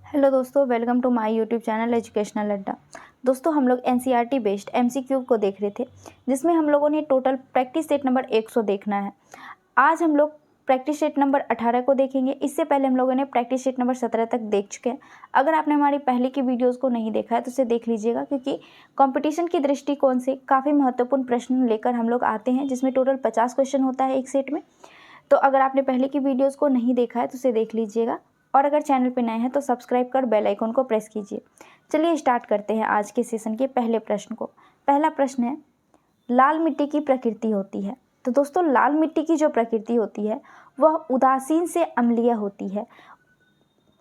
Hello दोस्तों, welcome to my YouTube channel educational Adda. दोस्तों, हम लोग एनसीईआरटी बेस्ड एमसीक्यू को देख रहे थे, जिसमें हम लोगों ने टोटल प्रैक्टिस सेट नंबर 100 देखना है। आज हम लोग प्रैक्टिस सेट नंबर 18 को देखेंगे। इससे पहले हम लोगों ने प्रैक्टिस सेट नंबर 17 तक देख चुके हैं। अगर आपने हमारी पहले की वीडियोज़ को नहीं देखा है तो उसे देख लीजिएगा, क्योंकि कॉम्पिटिशन की दृष्टिकोण से काफ़ी महत्वपूर्ण प्रश्न लेकर हम लोग आते हैं, जिसमें टोटल 50 क्वेश्चन होता है एक सेट में। तो अगर आपने पहले की वीडियोज़ को नहीं देखा है तो उसे देख लीजिएगा, और अगर चैनल पर नए हैं तो सब्सक्राइब कर बेल आइकन को प्रेस कीजिए। चलिए स्टार्ट करते हैं आज के सेशन के पहले प्रश्न को। पहला प्रश्न है, लाल मिट्टी की प्रकृति होती है। तो दोस्तों, लाल मिट्टी की जो प्रकृति होती है वह उदासीन से अम्लीय होती है।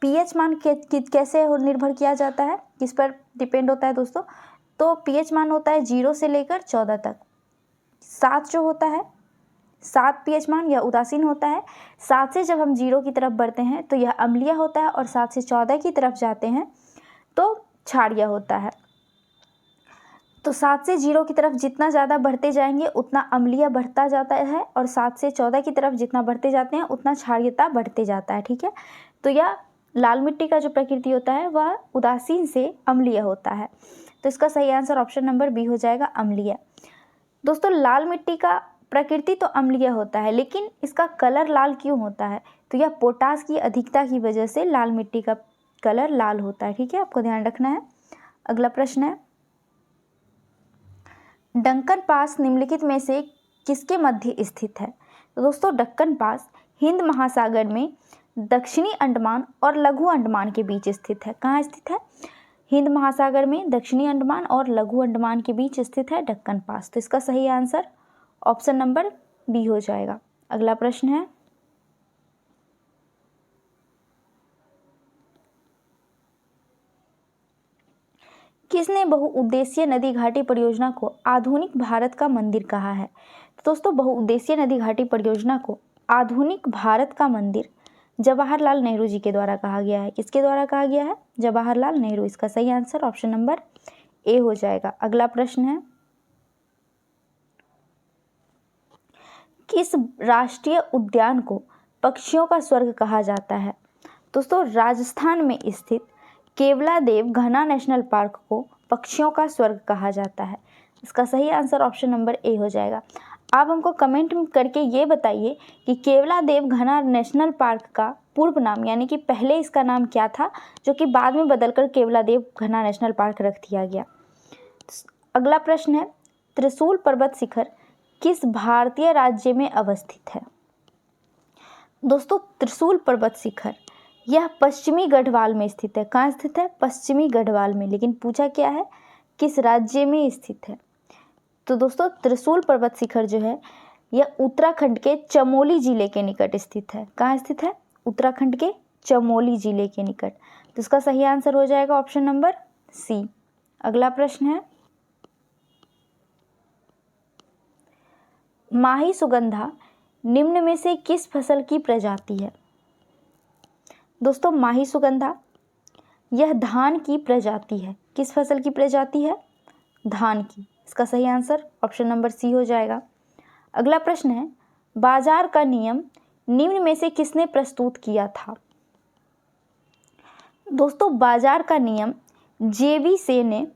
पीएच मान कैसे निर्भर किया जाता है, किस पर डिपेंड होता है दोस्तों? तो पीएच मान होता है 0 से लेकर 14 तक। 7 जो होता है, 7 पीएच मान यह उदासीन होता है। 7 से जब हम 0 की तरफ बढ़ते हैं तो यह अम्लीय होता है, और 7 से 14 की तरफ जाते हैं तो क्षारीय होता है। तो 7 से 0 की तरफ जितना ज़्यादा बढ़ते जाएंगे उतना अम्लीय बढ़ता जाता है, और 7 से 14 की तरफ जितना बढ़ते जाते हैं उतना क्षारीयता बढ़ते जाता है। ठीक है, तो यह लाल मिट्टी का जो प्रकृति होता है वह उदासीन से अम्लीय होता है। तो इसका सही आंसर ऑप्शन नंबर बी हो जाएगा, अम्लीय। दोस्तों, लाल मिट्टी का प्रकृति तो अम्लीय होता है, लेकिन इसका कलर लाल क्यों होता है? तो यह पोटास की अधिकता की वजह से लाल मिट्टी का कलर लाल होता है। ठीक है, आपको ध्यान रखना है। अगला प्रश्न है, डंकन पास निम्नलिखित में से किसके मध्य स्थित है? तो दोस्तों, डक्कन पास हिंद महासागर में दक्षिणी अंडमान और लघु अंडमान के बीच स्थित है। कहाँ स्थित है? हिंद महासागर में दक्षिणी अंडमान और लघु अंडमान के बीच स्थित है डक्कन पास। तो इसका सही आंसर ऑप्शन नंबर बी हो जाएगा। अगला प्रश्न है, किसने बहुउद्देशीय नदी घाटी परियोजना को आधुनिक भारत का मंदिर कहा है? तो दोस्तों, बहुउद्देशीय नदी घाटी परियोजना को आधुनिक भारत का मंदिर जवाहरलाल नेहरू जी के द्वारा कहा गया है। किसके द्वारा कहा गया है? जवाहरलाल नेहरू। इसका सही आंसर ऑप्शन नंबर ए हो जाएगा। अगला प्रश्न है, किस राष्ट्रीय उद्यान को पक्षियों का स्वर्ग कहा जाता है? दोस्तों, राजस्थान में स्थित केवलादेव घना नेशनल पार्क को पक्षियों का स्वर्ग कहा जाता है। इसका सही आंसर ऑप्शन नंबर ए हो जाएगा। आप हमको कमेंट करके ये बताइए कि केवलादेव घना नेशनल पार्क का पूर्व नाम, यानी कि पहले इसका नाम क्या था, जो कि बाद में बदलकर केवलादेव घना नेशनल पार्क रख दिया गया। अगला प्रश्न है, त्रिशूल पर्वत शिखर किस भारतीय राज्य में अवस्थित है? दोस्तों, त्रिशूल पर्वत शिखर यह पश्चिमी गढ़वाल में स्थित है। कहाँ स्थित है? पश्चिमी गढ़वाल में। लेकिन पूछा क्या है, किस राज्य में स्थित है? तो दोस्तों, त्रिशूल पर्वत शिखर जो है यह उत्तराखंड के चमोली जिले के निकट स्थित है। कहाँ स्थित है? उत्तराखंड के चमोली जिले के निकट। तो इसका सही आंसर हो जाएगा ऑप्शन नंबर सी। अगला प्रश्न है, माही सुगंधा निम्न में से किस फसल की प्रजाति है? दोस्तों, माही सुगंधा यह धान की प्रजाति है। किस फसल की प्रजाति है? धान की। इसका सही आंसर ऑप्शन नंबर सी हो जाएगा। अगला प्रश्न है, बाजार का नियम निम्न में से किसने प्रस्तुत किया था? दोस्तों, बाजार का नियम जेवी से ने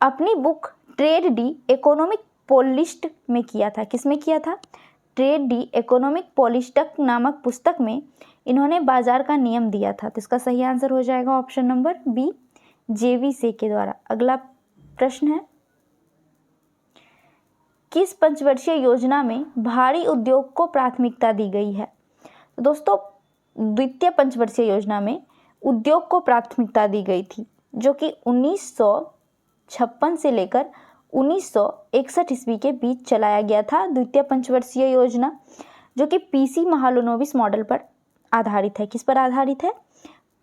अपनी बुक ट्रेड डी इकोनॉमिक पॉलिस्ट में किया था। किसमें किया था? ट्रेड डी इकोनॉमिक पॉलिस्टक नामक पुस्तक में इन्होंने बाजार का नियम दिया था। तो इसका सही आंसर हो जाएगा ऑप्शन नंबर बी, जेवी से के द्वारा। अगला प्रश्न है, किस पंचवर्षीय योजना में भारी उद्योग को प्राथमिकता दी गई है? तो दोस्तों, द्वितीय पंचवर्षीय योजना में उद्योग को प्राथमिकता दी गई थी, जो कि 1956 से लेकर 1961 ईस्वी के बीच चलाया गया था। द्वितीय पंचवर्षीय योजना जो कि पीसी महालनोबिस मॉडल पर आधारित है। किस पर आधारित है?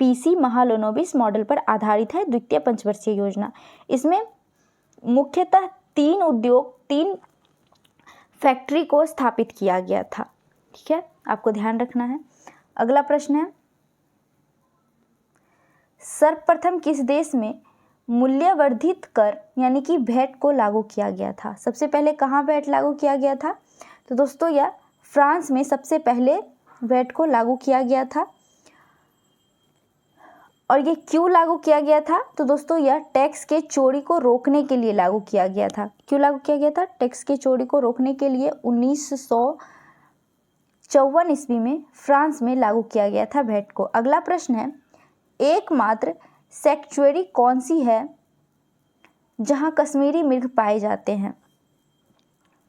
पीसी महालनोबिस मॉडल पर आधारित है द्वितीय पंचवर्षीय योजना। इसमें मुख्यतः 3 फैक्ट्री को स्थापित किया गया था। ठीक है, आपको ध्यान रखना है। अगला प्रश्न है, सर्वप्रथम किस देश में मूल्यवर्धित कर यानी कि वैट को लागू किया गया था? सबसे पहले कहाँ वैट लागू किया गया था? तो दोस्तों, यह फ्रांस में सबसे पहले वैट को लागू किया गया था। और ये क्यों लागू किया गया था? तो दोस्तों यह टैक्स के चोरी को रोकने के लिए लागू किया गया था। क्यों लागू किया गया था? टैक्स के चोरी को रोकने के लिए 1954 ईस्वी में फ्रांस में लागू किया गया था वैट को। अगला प्रश्न है, एकमात्र सैक्चुअरी कौन सी है जहां कश्मीरी मृग पाए जाते हैं?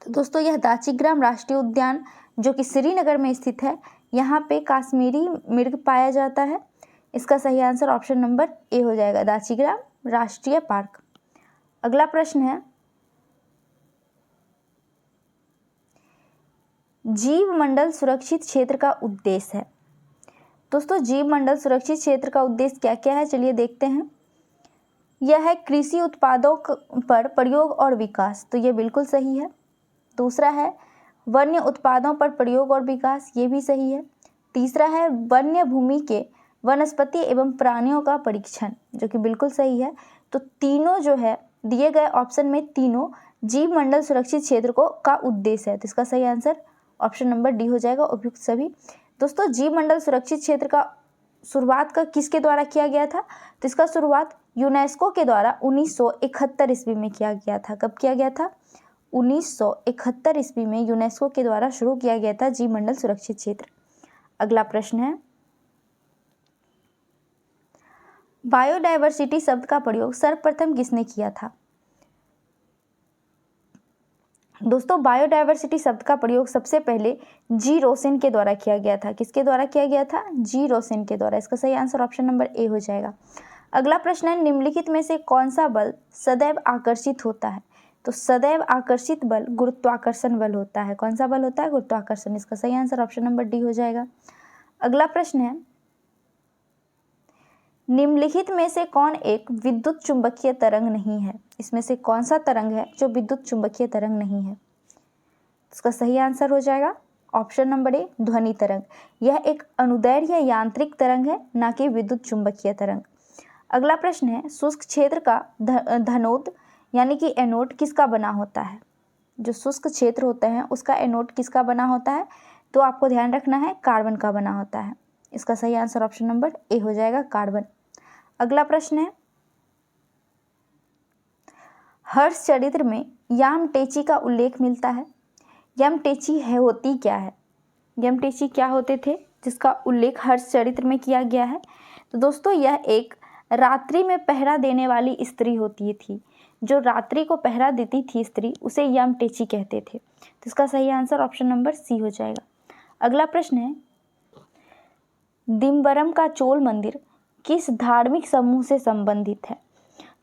तो दोस्तों यह दाचीग्राम राष्ट्रीय उद्यान जो कि श्रीनगर में स्थित है, यहाँ पे कश्मीरी मृग पाया जाता है। इसका सही आंसर ऑप्शन नंबर ए हो जाएगा, दाचीग्राम राष्ट्रीय पार्क। अगला प्रश्न है, जीव मंडल सुरक्षित क्षेत्र का उद्देश्य है। दोस्तों जीव मंडल सुरक्षित क्षेत्र का उद्देश्य क्या क्या है, चलिए देखते हैं। यह है कृषि उत्पादों पर प्रयोग और विकास, तो ये बिल्कुल सही है। दूसरा है वन्य उत्पादों पर प्रयोग और विकास, ये भी सही है। तीसरा है वन्य भूमि के वनस्पति एवं प्राणियों का परीक्षण, जो कि बिल्कुल सही है। तो तीनों जो है दिए गए ऑप्शन में तीनों जीव मंडल सुरक्षित क्षेत्र को का उद्देश्य है, तो इसका सही आंसर ऑप्शन नंबर डी हो जाएगा, उपयुक्त सभी। दोस्तों जीव मंडल सुरक्षित क्षेत्र का शुरुआत का किसके द्वारा किया गया था? तो इसका शुरुआत यूनेस्को के द्वारा 1971 ईस्वी में किया गया था। कब किया गया था? 1971 ईस्वी में यूनेस्को के द्वारा शुरू किया गया था जीव मंडल सुरक्षित क्षेत्र। अगला प्रश्न है, बायोडायवर्सिटी शब्द का प्रयोग सर्वप्रथम किसने किया था? दोस्तों बायोडायवर्सिटी शब्द का प्रयोग सबसे पहले जी रोसेन के द्वारा किया गया था। किसके द्वारा किया गया था? जी रोसेन के द्वारा। इसका सही आंसर ऑप्शन नंबर ए हो जाएगा। अगला प्रश्न है, निम्नलिखित में से कौन सा बल सदैव आकर्षित होता है? तो सदैव आकर्षित बल गुरुत्वाकर्षण बल होता है। कौन सा बल होता है? गुरुत्वाकर्षण। इसका सही आंसर ऑप्शन नंबर डी हो जाएगा। अगला प्रश्न है, निम्नलिखित में से कौन एक विद्युत चुंबकीय तरंग नहीं है? इसमें से कौन सा तरंग है जो विद्युत चुंबकीय तरंग नहीं है? इसका सही आंसर हो जाएगा ऑप्शन नंबर ए, ध्वनि तरंग। यह एक अनुदैर्ध्य यांत्रिक तरंग है, ना कि विद्युत चुंबकीय तरंग। अगला प्रश्न है, शुष्क क्षेत्र का धनोद यानी कि एनोड किसका बना होता है? जो शुष्क क्षेत्र होते हैं उसका एनोड किसका बना होता है? तो आपको ध्यान रखना है, कार्बन का बना होता है। इसका सही आंसर ऑप्शन नंबर ए हो जाएगा, कार्बन। अगला प्रश्न है, हर्ष चरित्र में यामटेची का उल्लेख मिलता है। यमटेची है होती क्या है? यमटेची क्या होते थे जिसका उल्लेख हर्ष चरित्र में किया गया है? तो दोस्तों यह एक रात्रि में पहरा देने वाली स्त्री होती थी। जो रात्रि को पहरा देती थी स्त्री, उसे यमटेची कहते थे। तो इसका सही आंसर ऑप्शन नंबर सी हो जाएगा। अगला प्रश्न है, दिम्बरम का चोल मंदिर किस धार्मिक समूह से संबंधित है?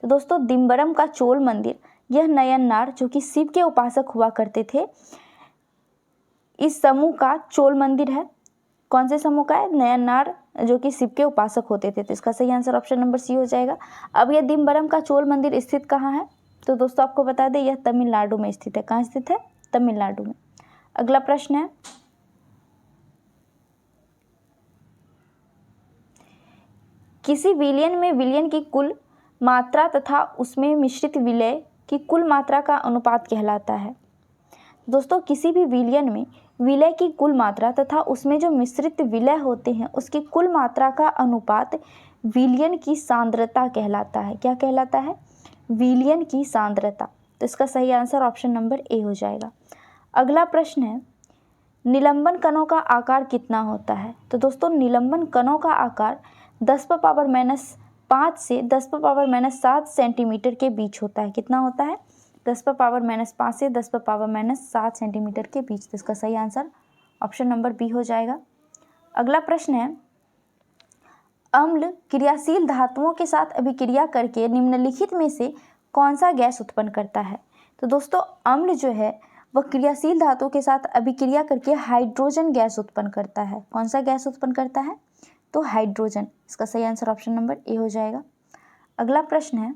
तो दोस्तों दिम्बरम का चोल मंदिर यह नयननार जो कि शिव के उपासक हुआ करते थे, इस समूह का चोल मंदिर है। कौन से समूह का है? नयननार जो कि शिव के उपासक होते थे। तो इसका सही आंसर ऑप्शन नंबर सी हो जाएगा। अब यह दिम्बरम का चोल मंदिर स्थित कहाँ है? तो दोस्तों आपको बता दें, यह तमिलनाडु में स्थित है। कहाँ स्थित है? तमिलनाडु में। अगला प्रश्न है, किसी विलयन में विलयन की कुल मात्रा तथा उसमें मिश्रित विलय की कुल मात्रा का अनुपात कहलाता है। दोस्तों किसी भी विलयन में विलय की कुल मात्रा तथा उसमें जो मिश्रित विलय होते हैं उसकी कुल मात्रा का अनुपात विलयन की सांद्रता कहलाता है। क्या कहलाता है? विलयन की सांद्रता। तो इसका सही आंसर ऑप्शन नंबर ए हो जाएगा। अगला प्रश्न है, निलंबन कणों का आकार कितना होता है? तो दोस्तों निलंबन कणों का आकार 10⁻⁻5 से 10⁻⁻7 सेंटीमीटर के बीच होता है। कितना होता है? 10⁻⁻5 से 10⁻⁻7 सेंटीमीटर के बीच। तो इसका सही आंसर ऑप्शन नंबर बी हो जाएगा। अगला प्रश्न है, अम्ल क्रियाशील धातुओं के साथ अभिक्रिया करके निम्नलिखित में से कौन सा गैस उत्पन्न करता है? तो दोस्तों अम्ल जो है वह क्रियाशील धातुओं के साथ अभिक्रिया करके हाइड्रोजन गैस उत्पन्न करता है। कौन सा गैस उत्पन्न करता है? तो हाइड्रोजन। इसका सही आंसर ऑप्शन नंबर ए हो जाएगा। अगला प्रश्न है,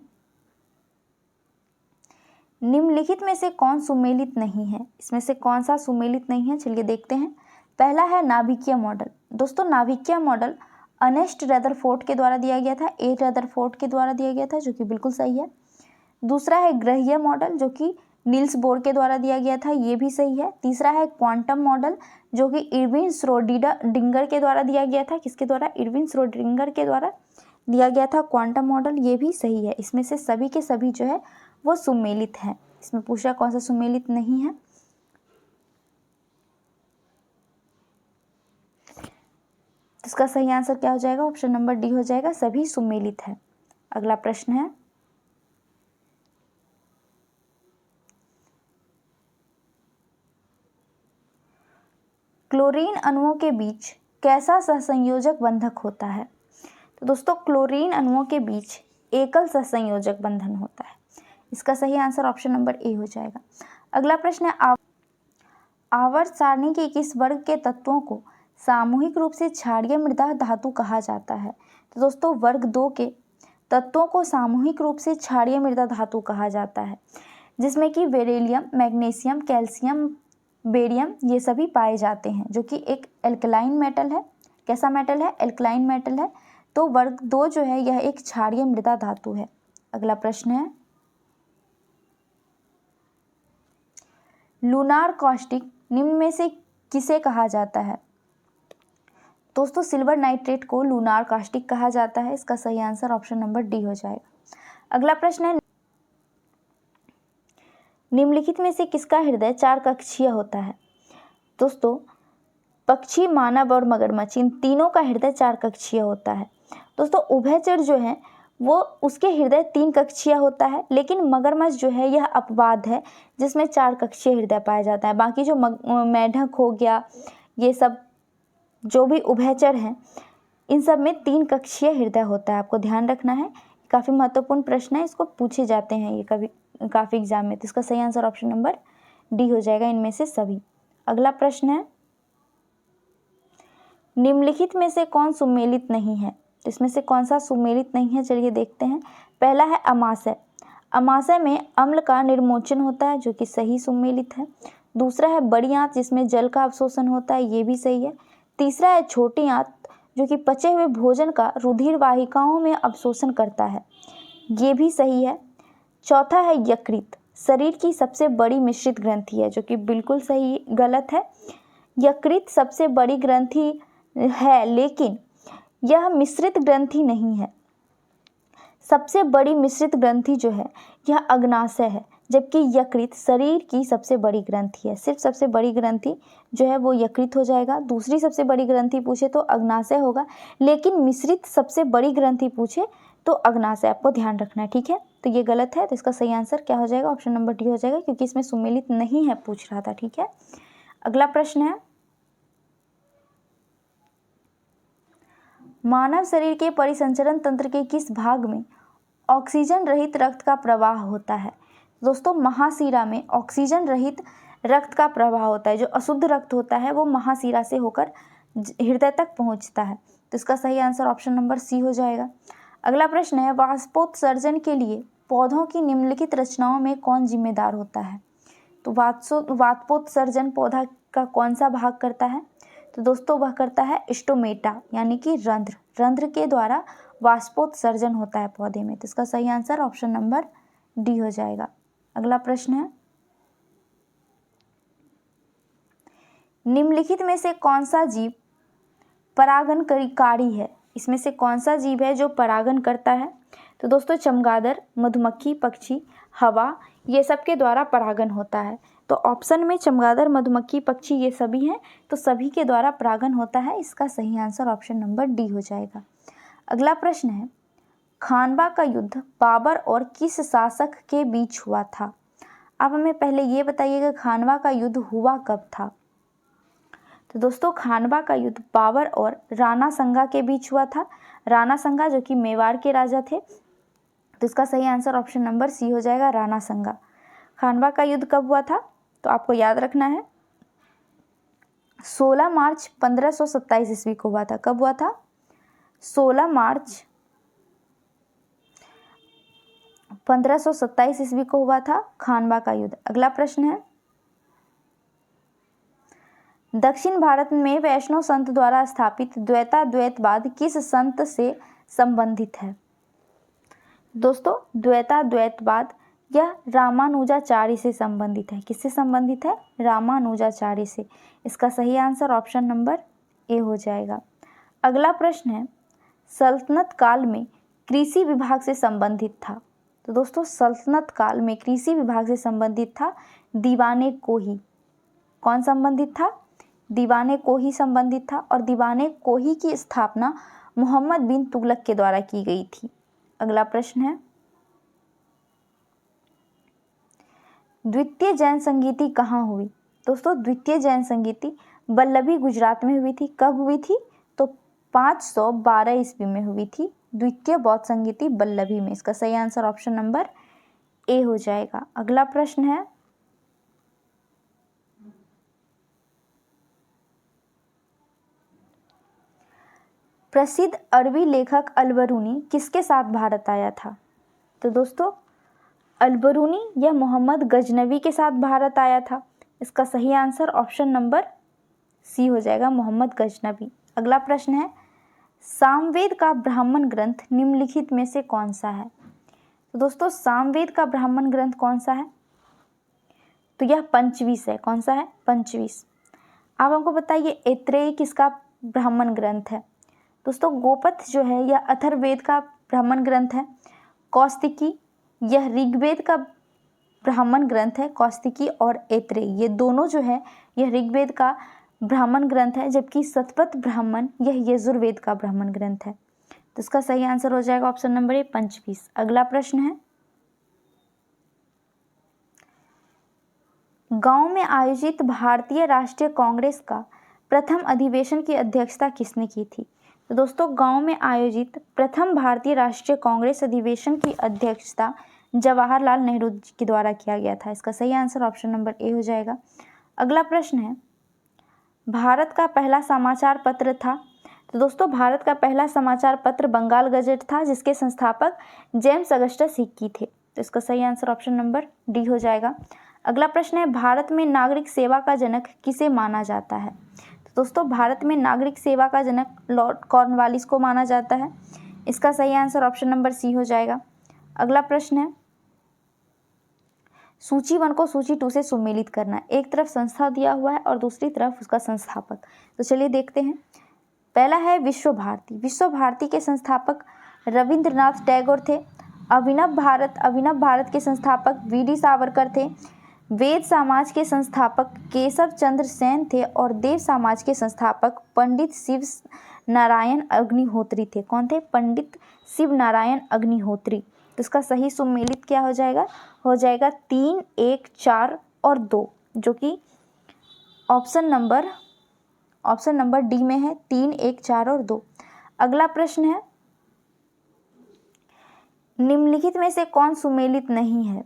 निम्नलिखित में से कौन सुमेलित नहीं है? इसमें से कौन सा सुमेलित नहीं है? चलिए देखते हैं। पहला है नाभिकीय मॉडल। दोस्तों नाभिकीय मॉडल अर्नेस्ट रदरफोर्ड के द्वारा दिया गया था, ए रदरफोर्ड के द्वारा दिया गया था, जो कि बिल्कुल सही है। दूसरा है ग्रहीय मॉडल जो कि नील्स बोर के द्वारा दिया गया था, ये भी सही है। तीसरा है क्वांटम मॉडल जो कि इरविन श्रोडिंगर के द्वारा दिया गया था। किसके द्वारा? इरविन श्रोडिंगर के द्वारा दिया गया था क्वांटम मॉडल, ये भी सही है। इसमें से सभी के सभी जो है वो सुमेलित हैं। इसमें पूछा कौन सा सुमेलित नहीं है। इसका सही आंसर क्या हो जाएगा? ऑप्शन नंबर डी हो जाएगा, सभी सुमेलित है। अगला प्रश्न है, क्लोरीन अणुओं के बीच कैसा सहसंयोजक बंधक होता है? तो दोस्तों क्लोरीन अणुओं के बीच एकल सहसंयोजक बंधन होता है। इसका सही आंसर ऑप्शन नंबर ए हो जाएगा। अगला प्रश्न है, आवर्त सारणी के किस वर्ग के तत्वों को सामूहिक रूप से क्षारीय मृदा धातु कहा जाता है? तो दोस्तों वर्ग 2 के तत्वों को सामूहिक रूप से क्षारीय मृदा धातु कहा जाता है, जिसमें कि बेरिलियम, मैग्नीशियम, कैल्शियम, बेरियम ये सभी पाए जाते हैं, जो कि एक एल्कलाइन मेटल है। कैसा मेटल है? एल्कलाइन मेटल है। तो वर्ग 2 जो है यह एक क्षारीय मृदा धातु है। अगला प्रश्न है, लूनार कॉस्टिक निम्न में से किसे कहा जाता है? दोस्तों सिल्वर नाइट्रेट को लूनार कास्टिक कहा जाता है। इसका सही आंसर ऑप्शन नंबर डी हो जाएगा। अगला प्रश्न है, निम्नलिखित में से किसका हृदय 4 कक्षीय होता है? दोस्तों पक्षी, मानव और मगरमच्छ इन तीनों का हृदय 4 कक्षीय होता है। दोस्तों उभयचर जो है वो उसके हृदय 3 कक्षीय होता है, लेकिन मगरमच्छ जो है यह अपवाद है जिसमें 4 कक्षीय हृदय पाया जाता है। बाकी जो मेढक हो गया, ये सब जो भी उभयचर हैं इन सब में 3 कक्षीय हृदय होता है। आपको ध्यान रखना है, काफ़ी महत्वपूर्ण प्रश्न है, इसको पूछे जाते हैं ये काफ़ी एग्जाम में। तो इसका सही आंसर ऑप्शन नंबर डी हो जाएगा, इनमें से सभी। अगला प्रश्न है, निम्नलिखित में से कौन सुमेलित नहीं है? तो इसमें से कौन सा सुमेलित नहीं है, चलिए देखते हैं। पहला है अमाशय। अमाशय में अम्ल का निर्मोचन होता है, जो कि सही सुमेलित है। दूसरा है बड़ी आंत, जिसमें जल का अवशोषण होता है, ये भी सही है। तीसरा है छोटी आंत, जो कि पचे हुए भोजन का रुधिर वाहिकाओं में अवशोषण करता है, ये भी सही है। चौथा है यकृत, शरीर की सबसे बड़ी मिश्रित ग्रंथि है, जो कि बिल्कुल सही गलत है। यकृत सबसे बड़ी ग्रंथि है, लेकिन यह मिश्रित ग्रंथि नहीं है। सबसे बड़ी मिश्रित ग्रंथि जो है यह अग्नाशय है, जबकि यकृत शरीर की सबसे बड़ी ग्रंथि है। सिर्फ सबसे बड़ी ग्रंथि जो है वो यकृत हो जाएगा। दूसरी सबसे बड़ी ग्रंथि पूछे तो अग्नाशय होगा, लेकिन मिश्रित सबसे बड़ी ग्रंथि पूछे तो अग्नाशय। आपको ध्यान रखना है, ठीक है। तो ये गलत है, तो इसका सही आंसर क्या हो जाएगा? ऑप्शन नंबर डी हो जाएगा, क्योंकि इसमें सुमेलित नहीं है पूछ रहा था, ठीक है। अगला प्रश्न है, मानव शरीर के परिसंचरण तंत्र के किस भाग में ऑक्सीजन रहित रक्त का प्रवाह होता है? दोस्तों महाशिरा में ऑक्सीजन रहित रक्त का प्रवाह होता है। जो अशुद्ध रक्त होता है वो महाशिरा से होकर हृदय तक पहुंचता है। तो इसका सही आंसर ऑप्शन नंबर सी हो जाएगा। अगला प्रश्न है, वाष्पोत्सर्जन के लिए पौधों की निम्नलिखित रचनाओं में कौन जिम्मेदार होता है? तो वाष्पोत्सर्जन पौधा का कौन सा भाग करता है? तो दोस्तों वह करता है स्टोमेटा, यानी कि रंध्र। रंध्र के द्वारा वाष्पोत्सर्जन होता है पौधे में। तो इसका सही आंसर ऑप्शन नंबर डी हो जाएगा। अगला प्रश्न है, निम्नलिखित में से कौन सा जीव परागणकारी है? इसमें से कौन सा जीव है जो परागण करता है? तो दोस्तों चमगादड़, मधुमक्खी, पक्षी, हवा, ये सब के द्वारा परागण होता है। तो ऑप्शन में चमगादड़, मधुमक्खी, पक्षी ये सभी हैं, तो सभी के द्वारा परागण होता है। इसका सही आंसर ऑप्शन नंबर डी हो जाएगा। अगला प्रश्न है, खानवा का युद्ध बाबर और किस शासक के बीच हुआ था? आप हमें पहले ये बताइएगा खानवा का युद्ध हुआ कब था? तो दोस्तों खानवा का युद्ध बाबर और राणा संगा के बीच हुआ था। राणा संगा जो कि मेवाड़ के राजा थे। तो इसका सही आंसर ऑप्शन नंबर सी हो जाएगा, राणा संगा। खानवा का युद्ध कब हुआ था? तो आपको याद रखना है 16 मार्च 1527 ईस्वी को हुआ था। कब हुआ था? 16 मार्च 1527 ईस्वी को हुआ था खानवा का युद्ध। अगला प्रश्न है, दक्षिण भारत में वैष्णव संत द्वारा स्थापित द्वैताद्वैतवाद किस संत से संबंधित है? दोस्तों द्वैताद्वैतवाद यह रामानुजाचार्य से संबंधित है। किससे संबंधित है? रामानुजाचार्य से। इसका सही आंसर ऑप्शन नंबर ए हो जाएगा। अगला प्रश्न है, सल्तनत काल में कृषि विभाग से संबंधित था? तो दोस्तों सल्तनत काल में कृषि विभाग से संबंधित था दीवाने कोही। कौन संबंधित था? दीवाने कोही संबंधित था। और दीवाने कोही की स्थापना मोहम्मद बिन तुगलक के द्वारा की गई थी। अगला प्रश्न है, द्वितीय जैन संगीति कहाँ हुई? दोस्तों द्वितीय जैन संगीति वल्लभी गुजरात में हुई थी। कब हुई थी? तो 512 ईस्वी में हुई थी द्वितीय बौद्ध संगीति वल्लभी में। इसका सही आंसर ऑप्शन नंबर ए हो जाएगा। अगला प्रश्न है, प्रसिद्ध अरबी लेखक अल-बरूनी किसके साथ भारत आया था? तो दोस्तों अल-बरूनी यह मोहम्मद गजनवी के साथ भारत आया था। इसका सही आंसर ऑप्शन नंबर सी हो जाएगा, मोहम्मद गजनवी। अगला प्रश्न है, सामवेद का ब्राह्मण ग्रंथ निम्नलिखित में से कौन सा है? तो दोस्तों सामवेद का ब्राह्मण ग्रंथ कौन सा है? तो यह पंचवीस है। कौन सा है? पंचवीस। आप हमको बताइए ऐत्रेयी किसका ब्राह्मण ग्रंथ है? दोस्तों गोपथ जो है यह अथर्ववेद का ब्राह्मण ग्रंथ है। कौस्तिकी यह ऋग्वेद का ब्राह्मण ग्रंथ है। कौस्तिकी और ऐत्रेयी ये दोनों जो है यह ऋग्वेद का ब्राह्मण ग्रंथ है, जबकि सतपथ ब्राह्मण यह यजुर्वेद का ब्राह्मण ग्रंथ है। तो इसका सही आंसर हो जाएगा ऑप्शन नंबर ए, पंचवीस। अगला प्रश्न है, गांव में आयोजित भारतीय राष्ट्रीय कांग्रेस का प्रथम अधिवेशन की अध्यक्षता किसने की थी? तो दोस्तों गांव में आयोजित प्रथम भारतीय राष्ट्रीय कांग्रेस अधिवेशन की अध्यक्षता जवाहरलाल नेहरू के द्वारा किया गया था। इसका सही आंसर ऑप्शन नंबर ए हो जाएगा। अगला प्रश्न है, भारत का पहला समाचार पत्र था? तो दोस्तों भारत का पहला समाचार पत्र बंगाल गजट था, जिसके संस्थापक जेम्स अगस्टस हिक्की थे। तो इसका सही आंसर ऑप्शन नंबर डी हो जाएगा। अगला प्रश्न है, भारत में नागरिक सेवा का जनक किसे माना जाता है? तो दोस्तों भारत में नागरिक सेवा का जनक लॉर्ड कॉर्नवालिस को माना जाता है। इसका सही आंसर ऑप्शन नंबर सी हो जाएगा। अगला प्रश्न है, सूची 1 को सूची 2 से सुमेलित करना। एक तरफ संस्था दिया हुआ है और दूसरी तरफ उसका संस्थापक। तो चलिए देखते हैं। पहला है विश्व भारती। विश्व भारती के संस्थापक रविंद्रनाथ टैगोर थे। अभिनव भारत के संस्थापक वी.डी. सावरकर थे। वेद समाज के संस्थापक केशव चंद्र सेन थे और देव समाज के संस्थापक पंडित शिव नारायण अग्निहोत्री थे। कौन थे? पंडित शिव नारायण अग्निहोत्री। तो इसका सही सुमेलित क्या हो जाएगा? हो जाएगा 3, 1, 4 और 2, जो कि ऑप्शन नंबर डी में है। 3, 1, 4 और 2। अगला प्रश्न है, निम्नलिखित में से कौन सुमेलित नहीं है?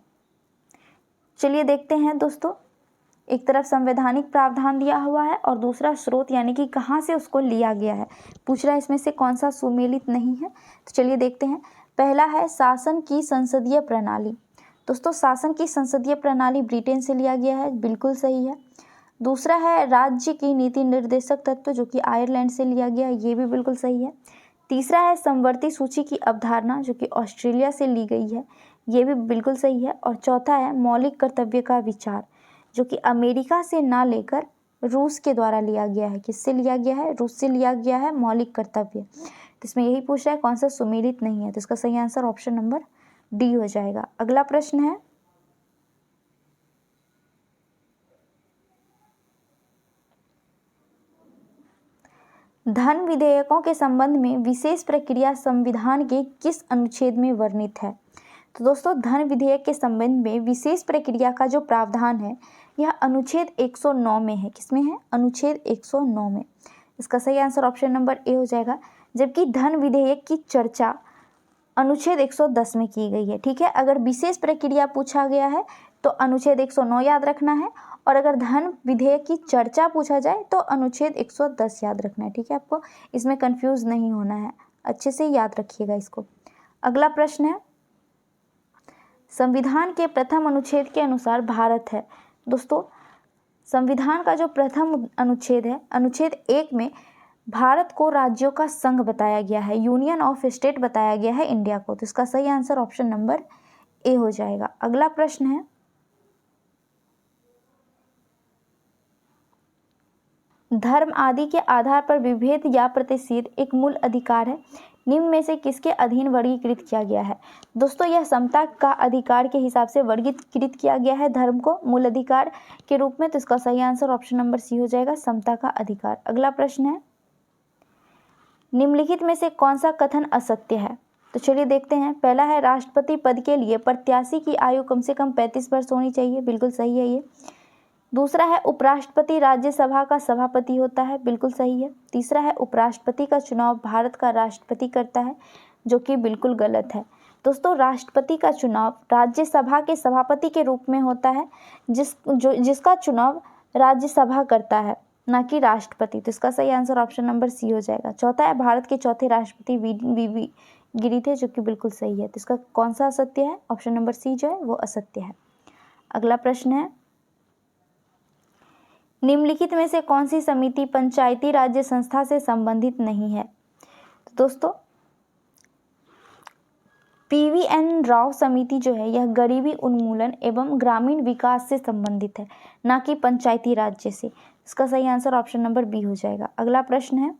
चलिए देखते हैं दोस्तों। एक तरफ संवैधानिक प्रावधान दिया हुआ है और दूसरा स्रोत यानी कि कहाँ से उसको लिया गया है। पूछ रहा है इसमें से कौन सा सुमेलित नहीं है। तो चलिए देखते हैं। पहला है शासन की संसदीय प्रणाली। दोस्तों शासन की संसदीय प्रणाली ब्रिटेन से लिया गया है, बिल्कुल सही है। दूसरा है राज्य की नीति निर्देशक तत्व, जो कि आयरलैंड से लिया गया है, ये भी बिल्कुल सही है। तीसरा है समवर्ती सूची की अवधारणा, जो कि ऑस्ट्रेलिया से ली गई है, ये भी बिल्कुल सही है। और चौथा है मौलिक कर्तव्य का विचार, जो कि अमेरिका से ना लेकर रूस के द्वारा लिया गया है। किससे लिया गया है? रूस से लिया गया है मौलिक कर्तव्य। तो इसमें यही पूछ रहा है कौन सा सुमेलित नहीं है। तो इसका सही आंसर ऑप्शन नंबर डी हो जाएगा। अगला प्रश्न है, धन विधेयकों के संबंध में विशेष प्रक्रिया संविधान के किस अनुच्छेद में वर्णित है? तो दोस्तों धन विधेयक के संबंध में विशेष प्रक्रिया का जो प्रावधान है यह अनुच्छेद 109 में है। किसमें है? अनुच्छेद 109 में। इसका सही आंसर ऑप्शन नंबर ए हो जाएगा। जबकि धन विधेयक की चर्चा अनुच्छेद 110 में की गई है। ठीक है, अगर विशेष प्रक्रिया पूछा गया है तो अनुच्छेद 109 याद रखना है, और अगर धन विधेयक की चर्चा पूछा जाए तो अनुच्छेद 110 याद रखना है। ठीक है, आपको इसमें कंफ्यूज नहीं होना है, अच्छे से याद रखिएगा इसको। अगला प्रश्न है, संविधान के प्रथम अनुच्छेद के अनुसार भारत है। दोस्तों संविधान का जो प्रथम अनुच्छेद है, अनुच्छेद 1 में भारत को राज्यों का संघ बताया गया है, यूनियन ऑफ स्टेट बताया गया है इंडिया को। तो इसका सही आंसर ऑप्शन नंबर ए हो जाएगा। अगला प्रश्न है, धर्म आदि के आधार पर विभेद या प्रतिषेध एक मूल अधिकार है। निम्न में से किसके अधीन वर्गीकृत किया गया है? दोस्तों यह समता का अधिकार के हिसाब से वर्गीकृत किया गया है धर्म को मूल अधिकार के रूप में। तो इसका सही आंसर ऑप्शन नंबर सी हो जाएगा, समता का अधिकार। अगला प्रश्न है, निम्नलिखित में से कौन सा कथन असत्य है? तो चलिए देखते हैं। पहला है, राष्ट्रपति पद के लिए प्रत्याशी की आयु कम से कम 35 वर्ष होनी चाहिए। बिल्कुल सही है ये। दूसरा है, उपराष्ट्रपति राज्यसभा का सभापति होता है। बिल्कुल सही है। तीसरा है, उपराष्ट्रपति का चुनाव भारत का राष्ट्रपति करता है, जो कि बिल्कुल गलत है। दोस्तों राष्ट्रपति का चुनाव राज्यसभा के सभापति के रूप में होता है, जिसका चुनाव राज्यसभा करता है, ना कि राष्ट्रपति। तो इसका सही आंसर ऑप्शन नंबर सी हो जाएगा। चौथा है, भारत के चौथे राष्ट्रपति वी गिरी थे, जो कि बिल्कुल सही है। तो इसका कौन सा असत्य है? ऑप्शन नंबर सी जो है वो असत्य है। अगला प्रश्न है, निम्नलिखित में से कौन सी समिति पंचायती राज्य संस्था से संबंधित नहीं है? तो दोस्तों PVN राव समिति जो है यह गरीबी उन्मूलन एवं ग्रामीण विकास से संबंधित है, ना कि पंचायती राज्य से। इसका सही आंसर ऑप्शन नंबर बी हो जाएगा। अगला प्रश्न है,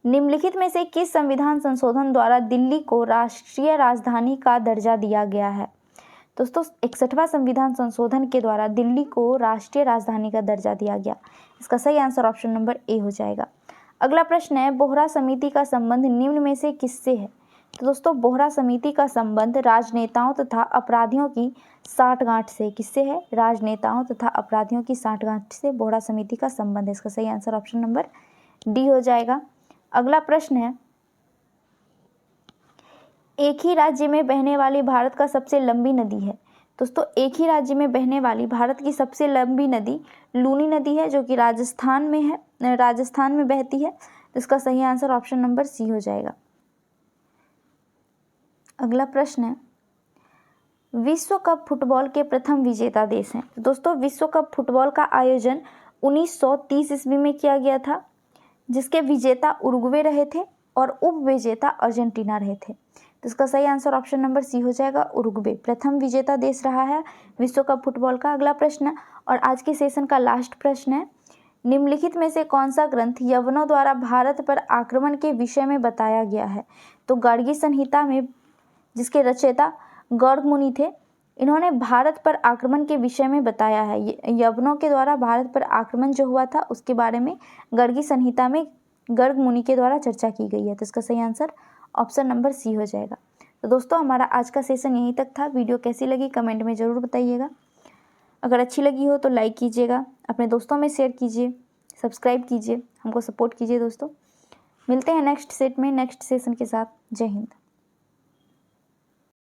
निम्नलिखित में से किस संविधान संशोधन द्वारा दिल्ली को राष्ट्रीय राजधानी का दर्जा दिया गया है? दोस्तों 61वां संविधान संशोधन के द्वारा दिल्ली को राष्ट्रीय राजधानी का दर्जा दिया गया। इसका सही आंसर ऑप्शन नंबर ए हो जाएगा। अगला प्रश्न है, बोहरा समिति का संबंध निम्न में से किससे है? तो दोस्तों बोहरा समिति का संबंध राजनेताओं तथा अपराधियों की साठगांठ से। किससे है? राजनेताओं तथा अपराधियों की साठगांठ से बोहरा समिति का संबंध है। इसका सही आंसर ऑप्शन नंबर डी हो जाएगा। अगला प्रश्न है, एक ही राज्य में बहने वाली भारत का सबसे लंबी नदी है। दोस्तों एक ही राज्य में बहने वाली भारत की सबसे लंबी नदी लूनी नदी है, जो कि राजस्थान में है, राजस्थान में बहती है। तो इसका सही आंसर ऑप्शन नंबर सी हो जाएगा। अगला प्रश्न है, विश्व कप फुटबॉल के प्रथम विजेता देश हैं। तो दोस्तों विश्व कप फुटबॉल का आयोजन 1930 ईस्वी में किया गया था, जिसके विजेता उरुग्वे रहे थे और उप विजेता अर्जेंटीना रहे थे। तो इसका सही आंसर ऑप्शन नंबर सी हो जाएगा, उरुग्वे प्रथम विजेता देश रहा है विश्व कप फुटबॉल का। अगला प्रश्न और आज के सेशन का लास्ट प्रश्न है, निम्नलिखित में से कौन सा ग्रंथ यवनों द्वारा भारत पर आक्रमण के विषय में बताया गया है? तो गार्गी संहिता में, जिसके रचयिता गर्ग मुनि थे, इन्होंने भारत पर आक्रमण के विषय में बताया है। यवनों के द्वारा भारत पर आक्रमण जो हुआ था उसके बारे में गार्गी संहिता में गर्ग मुनि के द्वारा चर्चा की गई है। तो इसका सही आंसर ऑप्शन नंबर सी हो जाएगा। तो दोस्तों हमारा आज का सेशन यहीं तक था। वीडियो कैसी लगी कमेंट में ज़रूर बताइएगा। अगर अच्छी लगी हो तो लाइक कीजिएगा, अपने दोस्तों में शेयर कीजिए, सब्सक्राइब कीजिए, हमको सपोर्ट कीजिए। दोस्तों मिलते हैं नेक्स्ट सेट में नेक्स्ट सेशन के साथ। जय हिंद।